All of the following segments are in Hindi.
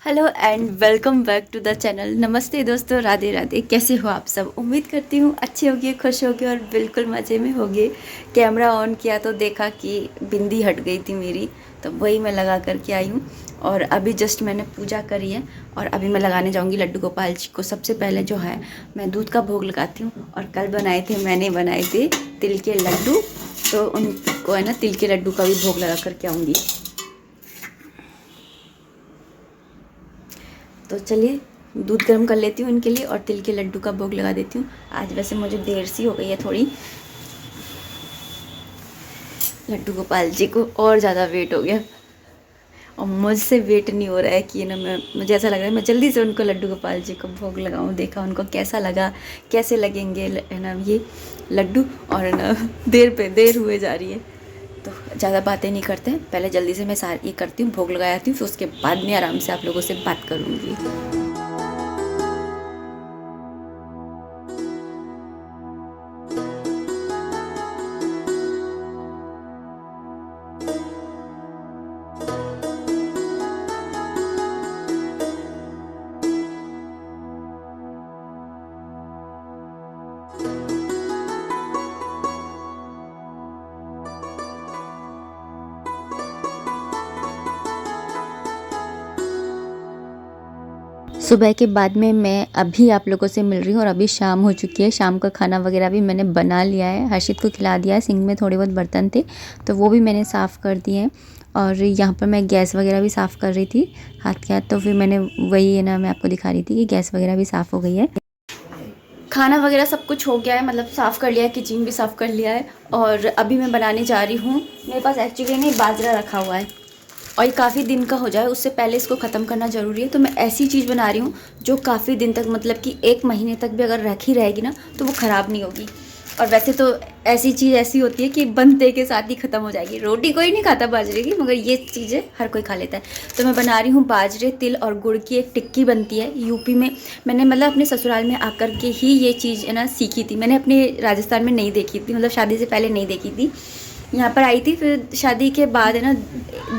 Hello and welcome back to the channel. नमस्ते दोस्तों, राधे राधे। कैसे हो आप सब? उम्मीद करती हूँ अच्छे होगे, खुश होगे और बिल्कुल मज़े में होगे। कैमरा ऑन किया तो देखा कि बिंदी हट गई थी मेरी, तो वही मैं लगा करके आई हूँ। और अभी जस्ट मैंने पूजा करी है और अभी मैं लगाने जाऊँगी लड्डू गोपाल जी को। सबसे पहले जो है मैं दूध का भोग लगाती हूँ। और कल मैंने बनाए थे तिल के लड्डू, तो उनको है ना तिल के लड्डू का भी भोग लगा करके आऊँगी। तो चलिए दूध गर्म कर लेती हूँ इनके लिए और तिल के लड्डू का भोग लगा देती हूँ। आज वैसे मुझे देर सी हो गई है थोड़ी, लड्डू गोपाल जी को और ज़्यादा वेट हो गया और मुझसे वेट नहीं हो रहा है कि ना मुझे ऐसा लग रहा है मैं जल्दी से उनको लड्डू गोपाल जी को भोग लगाऊँ। देखा उनको कैसा लगा, कैसे लगेंगे है ना ये लड्डू। और है ना देर हुए जा रही है, तो ज़्यादा बातें नहीं करते हैं। पहले जल्दी से मैं सारी ये करती हूँ, भोग लगा आती हूँ, फिर उसके बाद में आराम से आप लोगों से बात करूँगी। सुबह के बाद में मैं अभी आप लोगों से मिल रही हूँ और अभी शाम हो चुकी है। शाम का खाना वगैरह भी मैंने बना लिया है, हर्षित को खिला दिया है। सिंक में थोड़े बहुत बर्तन थे तो वो भी मैंने साफ़ कर दिए हैं। और यहाँ पर मैं गैस वगैरह भी साफ़ कर रही थी हाथ के हाथ, तो फिर मैंने वही है ना मैं आपको दिखा रही थी कि गैस वगैरह भी साफ़ हो गई है। खाना वगैरह सब कुछ हो गया है, मतलब साफ़ कर लिया है, किचन भी साफ़ कर लिया है। और अभी मैं बनाने जा रही हूँ। मेरे पास एक्चुअली नहीं बाजरा रखा हुआ है और ये काफ़ी दिन का हो जाए उससे पहले इसको ख़त्म करना ज़रूरी है। तो मैं ऐसी चीज़ बना रही हूँ जो काफ़ी दिन तक, मतलब कि 1 महीने तक भी अगर रखी रहेगी ना तो वो ख़राब नहीं होगी। और वैसे तो ऐसी चीज़ ऐसी होती है कि बनते के साथ ही ख़त्म हो जाएगी। रोटी कोई नहीं खाता बाजरे की, मगर ये चीज़ें हर कोई खा लेता है। तो मैं बना रही हूँ बाजरे, तिल और गुड़ की एक टिक्की बनती है यूपी में। मैंने मतलब अपने ससुराल में आकर के ही ये चीज़ है ना सीखी थी। मैंने अपने राजस्थान में नहीं देखी थी, मतलब शादी से पहले नहीं देखी थी। यहाँ पर आई थी, फिर शादी के बाद है ना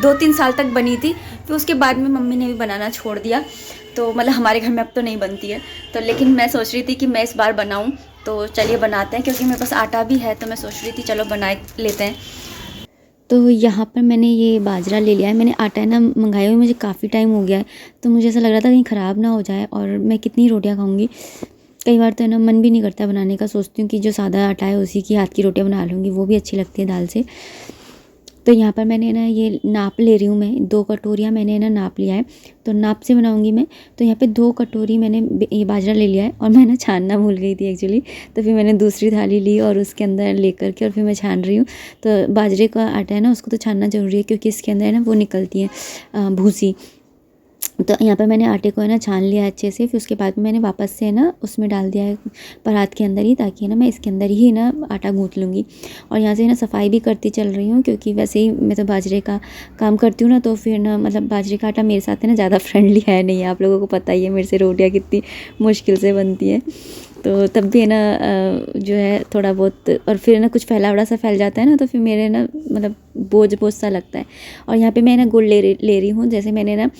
2-3 साल तक बनी थी। फिर उसके बाद में मम्मी ने भी बनाना छोड़ दिया, तो मतलब हमारे घर में अब तो नहीं बनती है। तो लेकिन मैं सोच रही थी कि मैं इस बार बनाऊं, तो चलिए बनाते हैं, क्योंकि मेरे पास आटा भी है। तो मैं सोच रही थी चलो बना लेते हैं। तो यहाँ पर मैंने ये बाजरा ले लिया है। मैंने आटा है ना मंगाए हुए मुझे काफ़ी टाइम हो गया है, तो मुझे ऐसा लग रहा था कहीं ख़राब ना हो जाए और मैं कितनी रोटियाँ खाऊँगी। कई बार तो है ना मन भी नहीं करता बनाने का, सोचती हूँ कि जो सादा आटा है उसी की हाथ की रोटियाँ बना लूँगी, वो भी अच्छी लगती है दाल से। तो यहाँ पर मैंने ना ये नाप ले रही हूँ मैं, 2 कटोरियाँ मैंने ना नाप लिया है। तो नाप से बनाऊँगी मैं। तो यहाँ पे 2 कटोरी मैंने ये बाजरा ले लिया है और मैं ना छानना भूल गई थी एक्चुअली। तो फिर मैंने दूसरी थाली ली और उसके अंदर लेकर के और फिर मैं छान रही हूँ। तो बाजरे का आटा है ना उसको तो छानना ज़रूरी है, क्योंकि इसके अंदर है ना वो निकलती है भूसी। तो यहाँ पे मैंने आटे को है ना छान लिया है अच्छे से। फिर उसके बाद में मैंने वापस से है ना उसमें डाल दिया है परात के अंदर ही, ताकि है ना मैं इसके अंदर ही ना आटा गूँथ लूँगी। और यहाँ से ना सफाई भी करती चल रही हूँ, क्योंकि वैसे ही मैं तो बाजरे का काम करती हूँ ना, तो फिर ना मतलब बाजरे का आटा मेरे साथ है ना ज़्यादा फ्रेंडली है नहीं। आप लोगों को पता ही है मेरे से रोटियाँ कितनी मुश्किल से बनती हैं। तो तब भी है ना जो है थोड़ा बहुत, और फिर ना कुछ फैलावड़ा सा फैल जाता है ना, तो फिर मेरे ना मतलब बोझ सा लगता है। और यहाँ पे मैं ना गुड़ ले रही हूँ। जैसे मैंने ना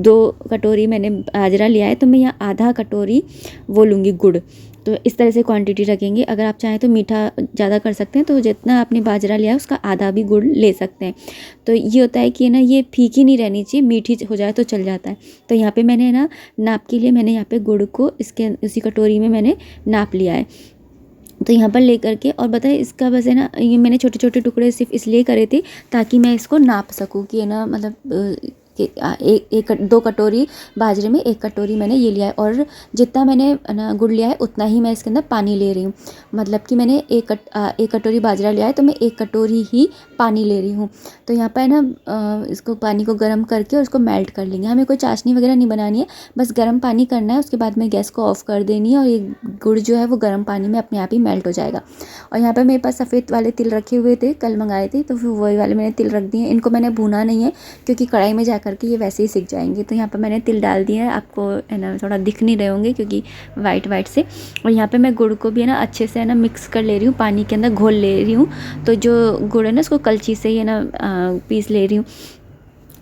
2 कटोरी मैंने बाजरा लिया है, तो मैं यहाँ आधा कटोरी वो लूँगी गुड़। तो इस तरह से क्वांटिटी रखेंगे। अगर आप चाहें तो मीठा ज़्यादा कर सकते हैं, तो जितना आपने बाजरा लिया है उसका आधा भी गुड़ ले सकते हैं। तो ये होता है कि ना ये फीकी नहीं रहनी चाहिए, मीठी हो जाए तो चल जाता है। तो यहाँ पे मैंने ना नाप के लिए मैंने यहाँ पे गुड़ को इसके उसी कटोरी में मैंने नाप लिया है। तो यहाँ पर लेकर के, और बताए इसका बस है ना ये मैंने छोटे छोटे टुकड़े सिर्फ इसलिए करे थे ताकि मैं इसको नाप सकूँ कि है ना मतलब एक 2 कटोरी बाजरे में 1 कटोरी मैंने ये लिया है। और जितना मैंने ना गुड़ लिया है उतना ही मैं इसके अंदर पानी ले रही हूँ। मतलब कि मैंने 1 कटोरी बाजरा लिया है तो मैं 1 कटोरी ही पानी ले रही हूँ। तो यहाँ पर ना इसको पानी को गर्म करके और उसको मेल्ट कर लेंगे। हमें कोई चाशनी वगैरह नहीं बनानी है, बस गर्म पानी करना है। उसके बाद में गैस को ऑफ़ कर देनी है और ये गुड़ जो है वो गर्म पानी में अपने आप ही मेल्ट हो जाएगा। और यहाँ पर मेरे पास सफ़ेद वाले तिल रखे हुए थे, कल मंगाए थे, तो फिर वही वाले मैंने तिल रख दिए। इनको मैंने भूना नहीं है, क्योंकि कढ़ाई में जा करके ये वैसे ही सिक जाएंगे। तो यहाँ पर मैंने तिल डाल दिया है। आपको है ना थोड़ा दिख नहीं रहे होंगे क्योंकि वाइट से। और यहाँ पे मैं गुड़ को भी है ना अच्छे से है ना मिक्स कर ले रही हूँ, पानी के अंदर घोल ले रही हूँ। तो जो गुड़ है ना उसको कलछी से ही है ना पीस ले रही हूँ।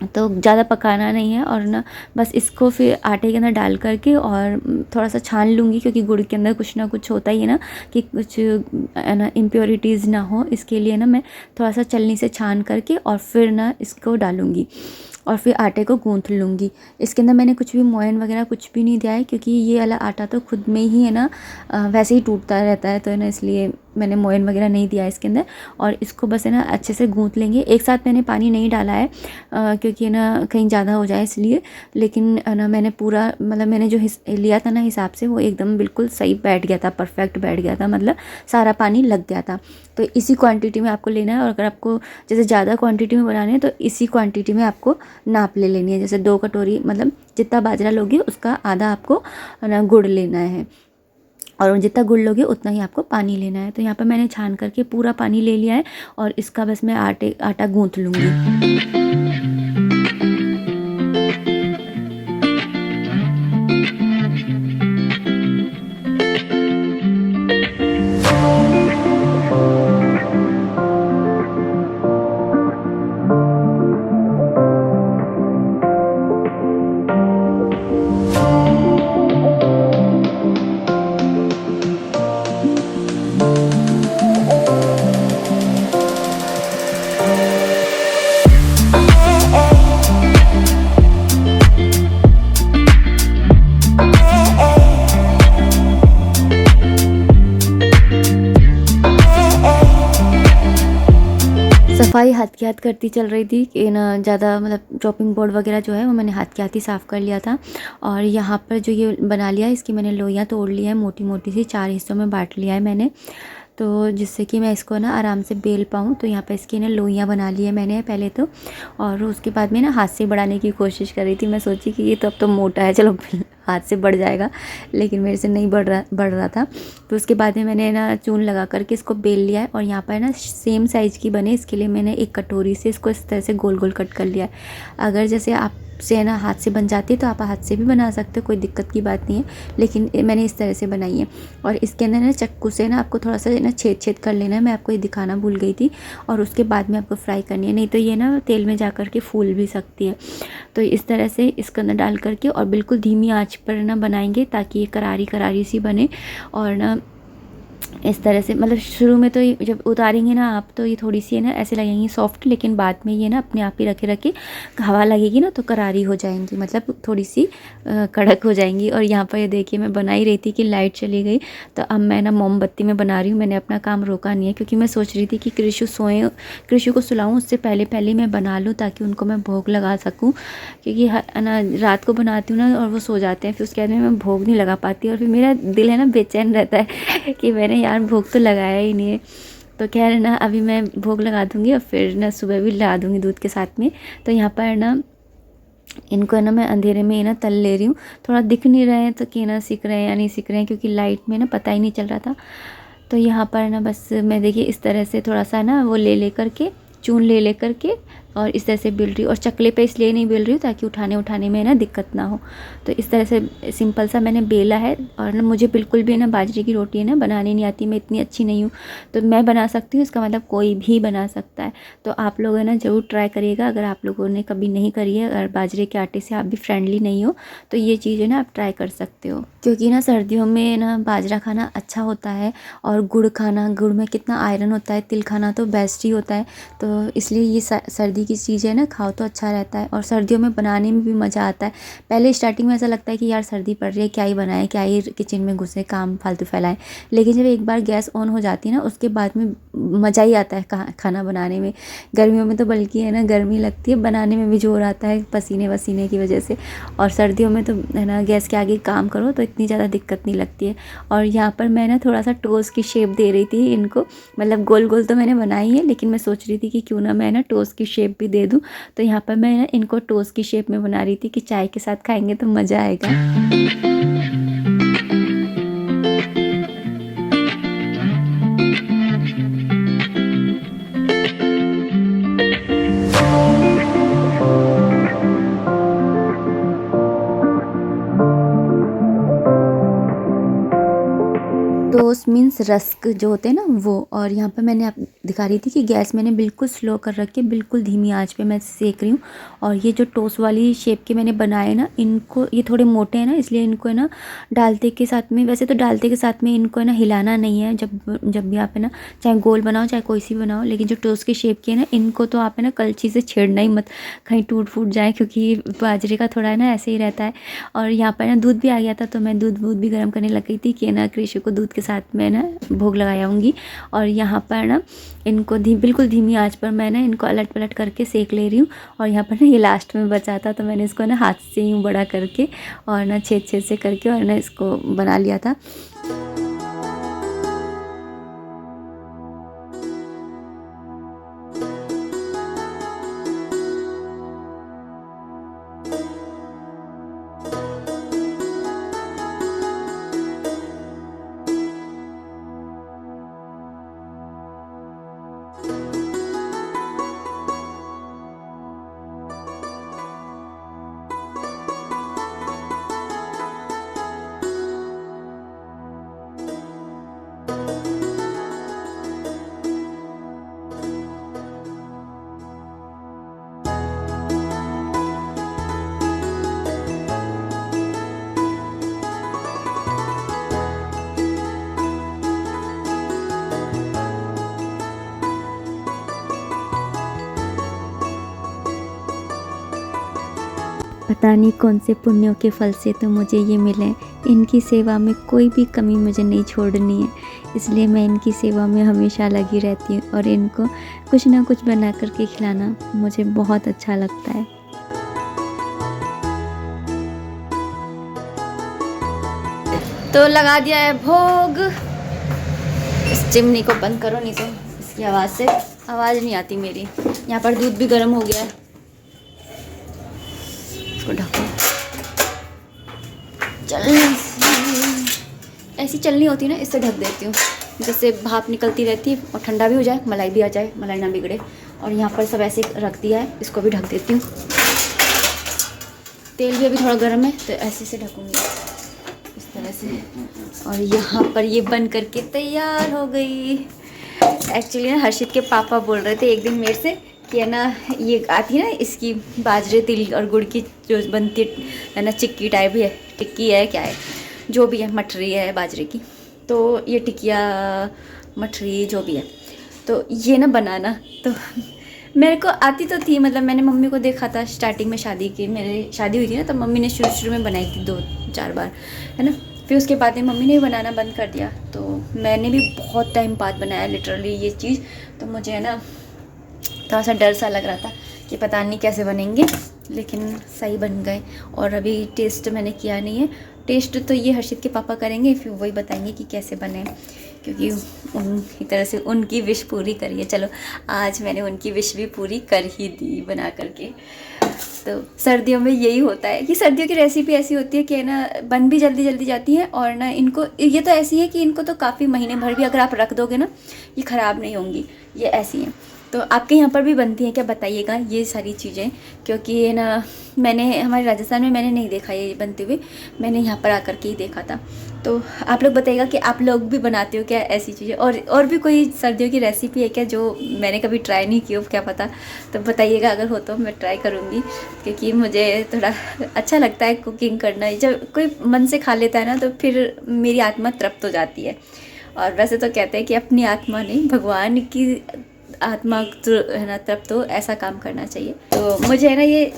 तो ज़्यादा पकाना नहीं है और ना बस इसको फिर आटे के अंदर डाल करके और थोड़ा सा छान लूँगी, क्योंकि गुड़ के अंदर कुछ ना कुछ होता ही है ना कि कुछ है ना इम्प्योरिटीज़ ना हो, इसके लिए ना मैं थोड़ा सा छलनी से छान करके और फिर ना इसको डालूँगी और फिर आटे को गूँथ लूँगी। इसके अंदर मैंने कुछ भी मोयन वगैरह कुछ भी नहीं दिया है, क्योंकि ये वाला आटा तो खुद में ही है ना वैसे ही टूटता रहता है, तो है ना इसलिए मैंने मोयन वगैरह नहीं दिया है इसके अंदर। और इसको बस है ना अच्छे से गूँथ लेंगे। एक साथ मैंने पानी नहीं डाला है क्योंकि है ना कहीं ज़्यादा हो जाए इसलिए, लेकिन है ना मैंने पूरा मतलब मैंने जो लिया था ना हिसाब से, वो एकदम बिल्कुल सही बैठ गया था, परफेक्ट बैठ गया था, मतलब सारा पानी लग गया था। तो इसी क्वांटिटी में आपको लेना है, और अगर आपको जैसे ज़्यादा क्वांटिटी में बनाने हैं तो इसी क्वांटिटी में आपको नाप ले लेनी है। जैसे 2 कटोरी मतलब जितना बाजरा लोगे उसका आधा आपको ना गुड़ लेना है, और जितना गुड़ लोगे उतना ही आपको पानी लेना है। तो यहाँ पर मैंने छान करके पूरा पानी ले लिया है और इसका बस मैं आटा गूँथ लूँगी। सफाई हाथ के हाथ करती चल रही थी कि ना ज़्यादा मतलब चॉपिंग बोर्ड वगैरह जो है वो मैंने हाथ के हाथ ही साफ़ कर लिया था। और यहाँ पर जो ये बना लिया है इसकी मैंने लोइयाँ तोड़ ली है, मोटी मोटी सी 4 हिस्सों में बांट लिया है मैंने, तो जिससे कि मैं इसको ना आराम से बेल पाऊँ। तो यहाँ पर इसकी ना लोइयाँ बना ली है मैंने पहले तो, और उसके बाद में ना हाथ से बढ़ाने की कोशिश कर रही थी। मैं सोची कि ये तो अब तो मोटा है, चलो हाथ से बढ़ जाएगा, लेकिन मेरे से नहीं बढ़ रहा था। तो उसके बाद में मैंने ना चून लगा करके इसको बेल लिया है, और यहाँ पर ना सेम साइज़ की बने इसके लिए मैंने एक कटोरी से इसको इस तरह से गोल गोल कट कर लिया है। अगर जैसे आप से ना हाथ से बन जाती है तो आप हाथ से भी बना सकते हो, कोई दिक्कत की बात नहीं है, लेकिन मैंने इस तरह से बनाई है। और इसके अंदर ना चक्कू से ना आपको थोड़ा सा ना छेद छेद कर लेना है, मैं आपको ये दिखाना भूल गई थी। और उसके बाद में आपको फ्राई करनी है, नहीं तो ये ना तेल में जा कर के फूल भी सकती है। तो इस तरह से इसके अंदर डाल करके और बिल्कुल धीमी आंच पर ना बनाएंगे ताकि ये करारी करारी सी बने। और ना इस तरह से मतलब शुरू में तो जब उतारेंगे ना आप तो ये थोड़ी सी है ना ऐसे लगेंगी सॉफ्ट, लेकिन बाद में ये ना अपने आप ही रखे रखे हवा लगेगी ना तो करारी हो जाएंगी, मतलब थोड़ी सी कड़क हो जाएंगी। और यहाँ पर ये देखिए मैं बना ही रही थी कि लाइट चली गई, तो अब मैं ना मोमबत्ती में बना रही हूँ। मैंने अपना काम रोका नहीं है, क्योंकि मैं सोच रही थी कि कृषु को सुलाऊँ उससे पहले पहले मैं बना लूँ ताकि उनको मैं भोग लगा सकूँ, क्योंकि ना रात को बनाती हूँ ना और वो सो जाते हैं, फिर उसके बाद में मैं भोग नहीं लगा पाती, और फिर मेरा दिल है ना बेचैन रहता है कि मैंने यार भोग तो लगाया ही नहीं है। तो कह रहे ना अभी मैं भोग लगा दूँगी और फिर ना सुबह भी लगा दूँगी दूध के साथ में। तो यहाँ पर ना इनको है ना मैं अंधेरे में ना तल ले रही हूँ, थोड़ा दिख नहीं रहे हैं तो कि ना सीख रहे हैं या नहीं सीख रहे हैं, क्योंकि लाइट में ना पता ही नहीं चल रहा था। तो यहाँ पर ना बस मैं देखिए इस तरह से थोड़ा सा ना वो ले करके चून ले करके और इस तरह से बेल रही हूँ, और चकले पे इसलिए नहीं बेल रही हूँ ताकि उठाने में ना दिक्कत ना हो। तो इस तरह से सिंपल सा मैंने बेला है। और ना मुझे बिल्कुल भी ना बाजरे की रोटी है ना बनानी नहीं आती, मैं इतनी अच्छी नहीं हूँ, तो मैं बना सकती हूँ, इसका मतलब कोई भी बना सकता है। तो आप लोग है ना ज़रूर ट्राई करिएगा, अगर आप लोगों ने कभी नहीं करी है, अगर बाजरे के आटे से आप भी फ्रेंडली नहीं हो तो ये चीज़ है ना आप ट्राई कर सकते हो, क्योंकि ना सर्दियों में ना बाजरा खाना अच्छा होता है, और गुड़ में कितना आयरन होता है, तिल खाना तो बेस्ट ही होता है। तो इसलिए ये सर्दी की चीज़ें ना खाओ तो अच्छा रहता है, और सर्दियों में बनाने में भी मज़ा आता है। पहले स्टार्टिंग में ऐसा लगता है कि यार सर्दी पड़ रही है, क्या ही बनाएं, क्या ही किचन में घुसे काम फालतू फैलाएं, लेकिन जब एक बार गैस ऑन हो जाती है ना उसके बाद में मज़ा ही आता है खाना बनाने में। गर्मियों में तो बल्कि है ना गर्मी लगती है, बनाने में भी जोर आता है पसीने वसीने की वजह से, और सर्दियों में तो है ना गैस के आगे काम करो तो इतनी ज़्यादा दिक्कत नहीं लगती है। और यहाँ पर मैं ना थोड़ा सा टोस्ट की शेप दे रही थी इनको, मतलब गोल गोल तो मैंने बनाई है, लेकिन मैं सोच रही थी कि क्यों ना मैं ना टोस्ट की शेप भी दे दूँ। तो यहाँ पर मैं ना इनको टोस्ट की शेप में बना रही थी कि चाय के साथ खाएंगे तो मज़ा आएगा। टोस्ट मीन्स मीन्स रस्क जो होते हैं ना वो। और यहाँ पर मैंने आप दिखा रही थी कि गैस मैंने बिल्कुल स्लो कर रख के बिल्कुल धीमी आंच पे मैं सेक रही हूँ। और ये जो टोस्ट वाली शेप के मैंने बनाए ना, इनको, ये थोड़े मोटे हैं ना, इसलिए इनको है ना डालते के साथ में, वैसे तो डालते के साथ में इनको है ना हिलाना नहीं है जब भी आप है ना, चाहे गोल बनाओ चाहे कोई सी बनाओ, लेकिन जो टोस्ट की शेप की है ना, इनको तो आप है ना कलछी से छेड़ना ही मत, कहीं टूट फूट जाए, क्योंकि बाजरे का थोड़ा है ना ऐसे ही रहता है। और यहाँ पर ना दूध भी आ गया था, तो मैं दूध भी गर्म करने लग गई थी कि ना कृषि को दूध के साथ में ना भोग लगाऊंगी। और यहाँ पर ना इनको बिल्कुल धीमी आंच पर मैं ना इनको अलट पलट करके सेक ले रही हूँ। और यहाँ पर ना ये लास्ट में बचा था, तो मैंने इसको ना हाथ से यूँ बड़ा करके और ना छेद से करके और ना इसको बना लिया था। पता नहीं कौन से पुण्यों के फल से तो मुझे ये मिले। इनकी सेवा में कोई भी कमी मुझे नहीं छोड़नी है, इसलिए मैं इनकी सेवा में हमेशा लगी रहती हूँ। और इनको कुछ ना कुछ बना करके खिलाना मुझे बहुत अच्छा लगता है। तो लगा दिया है भोग। इस चिमनी को बंद करो, नहीं तो इसकी आवाज़ से आवाज़ नहीं आती मेरी। यहाँ पर दूध भी गर्म हो गया है, इसको ढको। ऐसी चलनी होती है ना, इससे ढक देती हूँ, जिससे भाप निकलती रहती है और ठंडा भी हो जाए, मलाई भी आ जाए, मलाई ना बिगड़े। और यहाँ पर सब ऐसे रख दिया है, इसको भी ढक देती हूँ। तेल भी अभी थोड़ा गर्म है, तो ऐसे से ढकूँगी इस तरह से। और यहाँ पर ये बन करके तैयार हो गई। एक्चुअली ना हर्षित के पापा बोल रहे थे एक दिन मेरे से कि है ना, ये आती है ना इसकी बाजरे तिल और गुड़ की जो बनती है ना, चिक्की टाइप है, टिक्की है, क्या है जो भी है, मठरी है बाजरे की, तो ये टिकिया मठरी जो भी है, तो ये ना बनाना। तो मेरे को आती तो थी, मतलब मैंने मम्मी को देखा था स्टार्टिंग में, शादी की, मेरी शादी हुई थी ना, तो मम्मी ने शुरू में बनाई थी 2-4 बार, है ना। फिर उसके बाद में मम्मी ने बनाना बंद कर दिया, तो मैंने भी बहुत टाइम बाद बनाया लिटरली ये चीज़। तो मुझे है ना थोड़ा सा डर सा लग रहा था कि पता नहीं कैसे बनेंगे, लेकिन सही बन गए। और अभी टेस्ट मैंने किया नहीं है, टेस्ट तो ये हर्षित के पापा करेंगे, फिर वही बताएंगे कि कैसे बने, क्योंकि एक तरह से उनकी विश पूरी करिए। चलो आज मैंने उनकी विश भी पूरी कर ही दी बना करके। तो सर्दियों में यही होता है कि सर्दियों की रेसिपी ऐसी होती है कि ना बन भी जल्दी जल्दी जाती है, और ना इनको ये तो ऐसी है कि इनको तो काफ़ी महीने भर भी अगर आप रख दोगे ना, ये ख़राब नहीं होंगी, ये ऐसी हैं। तो आपके यहाँ पर भी बनती हैं क्या, बताइएगा ये सारी चीज़ें, क्योंकि ये ना मैंने हमारे राजस्थान में मैंने नहीं देखा ये बनते हुए, मैंने यहाँ पर आकर के ही देखा था। तो आप लोग बताइएगा कि आप लोग भी बनाते हो क्या ऐसी चीज़ें, और भी कोई सर्दियों की रेसिपी है क्या जो मैंने कभी ट्राई नहीं की हो, क्या पता। तो बताइएगा, अगर हो तो मैं ट्राई करूँगी, क्योंकि मुझे थोड़ा अच्छा लगता है कुकिंग करना। जब कोई मन से खा लेता है ना, तो फिर मेरी आत्मा तृप्त हो जाती है। और वैसे तो कहते हैं कि अपनी आत्मा नहीं, भगवान की आत्मा है ना तृप्त हो, ऐसा काम करना चाहिए। तो मुझे है ना ये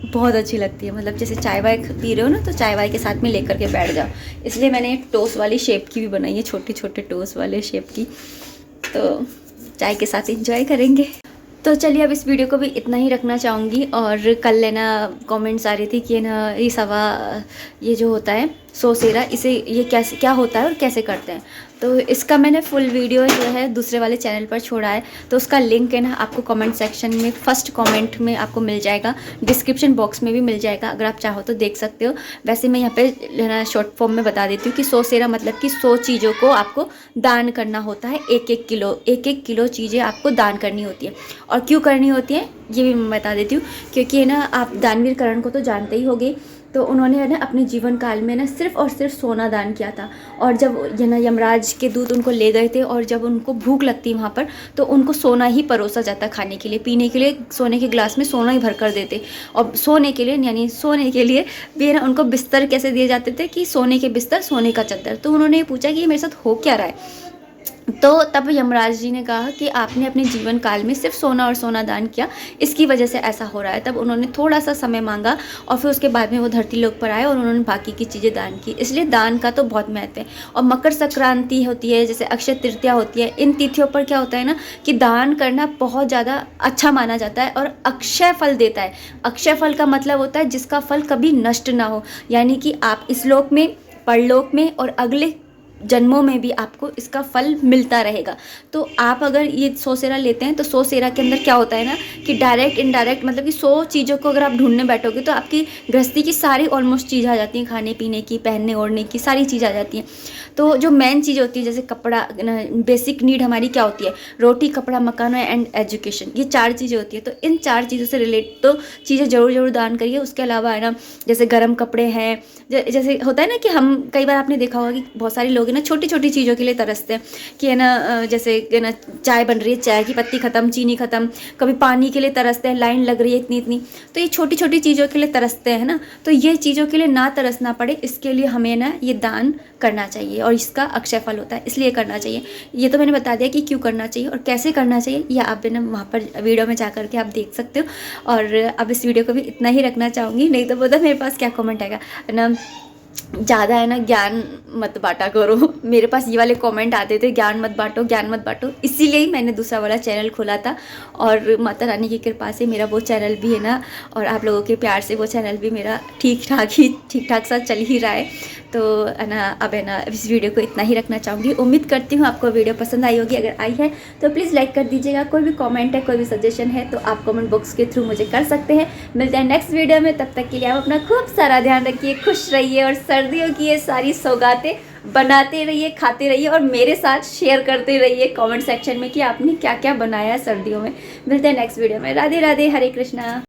बहुत अच्छी लगती है, मतलब जैसे चाय वाय पी रहे हो ना, तो चाय वाय के साथ में लेकर के बैठ जाओ। इसलिए मैंने टोस्ट वाली शेप की भी बनाई है, छोटे छोटे टोस्ट वाले शेप की, तो चाय के साथ एंजॉय करेंगे। तो चलिए अब इस वीडियो को भी इतना ही रखना चाहूँगी। और कल लेना कमेंट्स आ रही थी कि ना ये जो होता है सोसेरा, इसे ये कैसे क्या होता है और कैसे करते हैं, तो इसका मैंने फुल वीडियो जो है दूसरे वाले चैनल पर छोड़ा है, तो उसका लिंक है ना आपको कमेंट सेक्शन में फर्स्ट कमेंट में आपको मिल जाएगा, डिस्क्रिप्शन बॉक्स में भी मिल जाएगा, अगर आप चाहो तो देख सकते हो। वैसे मैं यहाँ पे ना शॉर्ट फॉर्म में बता देती हूँ कि सोसेरा मतलब कि 100 चीज़ों को आपको दान करना होता है, 1-1 किलो चीज़ें आपको दान करनी होती है। और क्यों करनी होती है ये भी मैं बता देती हूँ, क्योंकि है ना आप दानवीर करण को तो जानते ही होंगे तो उन्होंने है ना अपने जीवन काल में ना सिर्फ और सिर्फ सोना दान किया था। और जब ये ना यमराज के दूत उनको ले गए थे और जब उनको भूख लगती वहाँ पर तो उनको सोना ही परोसा जाता खाने के लिए, पीने के लिए सोने के गिलास में सोना ही भर कर देते। और सोने के लिए यानी सोने के लिए भी ना उनको बिस्तर कैसे दिए जाते थे कि सोने के बिस्तर सोने का चद्दर। तो उन्होंने ये पूछा कि ये मेरे साथ हो क्या रहा है। तो तब यमराज जी ने कहा कि आपने अपने जीवन काल में सिर्फ सोना और सोना दान किया, इसकी वजह से ऐसा हो रहा है। तब उन्होंने थोड़ा सा समय मांगा और फिर उसके बाद में वो धरती लोक पर आए और उन्होंने बाकी की चीज़ें दान की। इसलिए दान का तो बहुत महत्व है। और मकर संक्रांति होती है, जैसे अक्षय तृतीया होती है, इन तिथियों पर क्या होता है ना कि दान करना बहुत ज़्यादा अच्छा माना जाता है और अक्षय फल देता है। अक्षय फल का मतलब होता है जिसका फल कभी नष्ट ना हो, यानी कि आप इस लोक में, परलोक में और अगले जन्मों में भी आपको इसका फल मिलता रहेगा। तो आप अगर ये 100 सेरा लेते हैं तो 100 सेरा के अंदर क्या होता है ना कि डायरेक्ट इनडायरेक्ट मतलब कि 100 चीज़ों को अगर आप ढूंढने बैठोगे तो आपकी गृहस्थी की सारी ऑलमोस्ट चीज़ आ जाती हैं, खाने पीने की, पहनने ओढ़ने की सारी चीज़ आ जाती हैं। तो जो मेन चीज़ होती है जैसे कपड़ा, बेसिक नीड हमारी क्या होती है, रोटी, कपड़ा, मकान एंड एजुकेशन, ये 4 चीज़ें होती है। तो इन 4 चीज़ों से रिलेट तो चीज़ें ज़रूर दान करिए। उसके अलावा है ना जैसे गर्म कपड़े हैं, जैसे होता है ना कि हम कई बार आपने देखा होगा कि बहुत सारे लोग ना छोटी छोटी चीज़ों के लिए तरसते हैं कि है ना जैसे है ना चाय बन रही है, चाय की पत्ती ख़त्म, चीनी ख़त्म, कभी पानी के लिए तरसते हैं, लाइन लग रही है इतनी इतनी। तो ये छोटी छोटी चीज़ों के लिए तरसते हैं ना, तो ये चीज़ों के लिए ना तरसना पड़े इसके लिए हमें ना ये दान करना चाहिए और इसका अक्षय फल होता है, इसलिए करना चाहिए। ये तो मैंने बता दिया कि क्यों करना चाहिए और कैसे करना चाहिए, या आप ना वहाँ पर वीडियो में जा करके आप देख सकते हो। और अब इस वीडियो को भी इतना ही रखना चाहूँगी, नहीं तो पता मेरे पास क्या कमेंट आएगा ना, ज़्यादा है ना ज्ञान मत बांटा करो। मेरे पास ये वाले कमेंट आते थे, ज्ञान मत बांटो, ज्ञान मत बांटो। इसीलिए ही मैंने दूसरा वाला चैनल खोला था और माता रानी की कृपा से मेरा वो चैनल भी है ना और आप लोगों के प्यार से वो चैनल भी मेरा ठीक ठाक सा चल ही रहा है। तो है ना अब है ना इस वीडियो को इतना ही रखना चाहूँगी। उम्मीद करती हूँ आपको वीडियो पसंद आई होगी। अगर आई है तो प्लीज़ लाइक कर दीजिएगा। कोई भी कमेंट है, कोई भी सजेशन है तो आप कमेंट बॉक्स के थ्रू मुझे कर सकते हैं। मिलते हैं नेक्स्ट वीडियो में, तब तक के लिए आप अपना खूब सारा ध्यान रखिए, खुश रहिए और सर्दियों की ये सारी सौगातें बनाते रहिए, खाते रहिए और मेरे साथ शेयर करते रहिए कमेंट सेक्शन में कि आपने क्या क्या बनाया है सर्दियों में। मिलते हैं नेक्स्ट वीडियो में। राधे राधे, हरे कृष्णा।